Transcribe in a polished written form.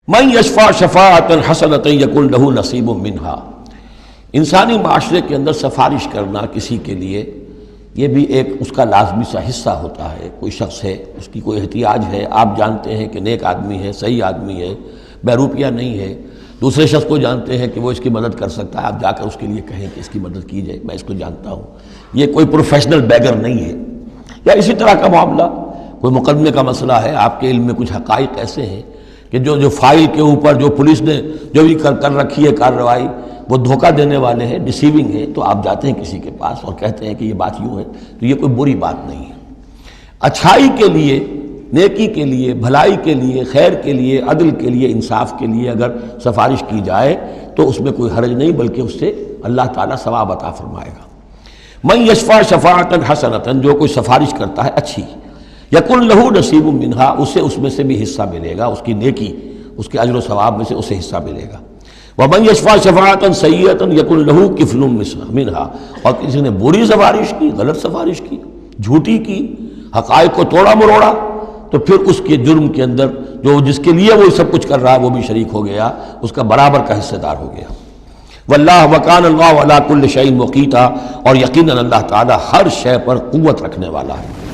من یشفع شفاعۃ حسنۃ یکن لہ نصیب منہا، انسانی معاشرے کے اندر سفارش کرنا کسی کے لیے یہ بھی ایک اس کا لازمی سا حصہ ہوتا ہے۔ کوئی شخص ہے، اس کی کوئی احتیاج ہے، آپ جانتے ہیں کہ نیک آدمی ہے، صحیح آدمی ہے، بہروپیہ نہیں ہے، دوسرے شخص کو جانتے ہیں کہ وہ اس کی مدد کر سکتا ہے، آپ جا کر اس کے لیے کہیں کہ اس کی مدد کی جائے، میں اس کو جانتا ہوں، یہ کوئی پروفیشنل بیگر نہیں ہے۔ یا اسی طرح کا معاملہ، کوئی مقدمے کا مسئلہ ہے، آپ کے علم میں کچھ حقائق ایسے ہیں کہ جو فائل کے اوپر جو پولیس نے جو بھی کر رکھی ہے کارروائی، وہ دھوکہ دینے والے ہیں، ڈیسیونگ ہے، تو آپ جاتے ہیں کسی کے پاس اور کہتے ہیں کہ یہ بات یوں ہے، تو یہ کوئی بری بات نہیں ہے۔ اچھائی کے لیے، نیکی کے لیے، بھلائی کے لیے، خیر کے لیے، عدل کے لیے، انصاف کے لیے اگر سفارش کی جائے تو اس میں کوئی حرج نہیں، بلکہ اس سے اللہ تعالیٰ ثواب عطا فرمائے گا۔ من یشفع شفاعۃ حسنۃ، جو کوئی سفارش کرتا ہے اچھی، یکن لہ نصیب منہا، اسے اس میں سے بھی حصہ ملے گا، اس کی نیکی، اس کے اجر و ثواب میں سے اسے حصہ ملے گا۔ ومن یشفع شفاعۃ سیئۃ یکن لہ کفل منہا، اور کسی نے بری سفارش کی، غلط سفارش کی، جھوٹی کی، حقائق کو توڑا مروڑا، تو پھر اس کے جرم کے اندر جو جس کے لیے وہ سب کچھ کر رہا ہے وہ بھی شریک ہو گیا، اس کا برابر کا حصہ دار ہو گیا۔ واللہ وکان اللہ علی کل شیء مقیتا، اور یقیناً اللہ تعالیٰ ہر شے پر قوت رکھنے والا ہے۔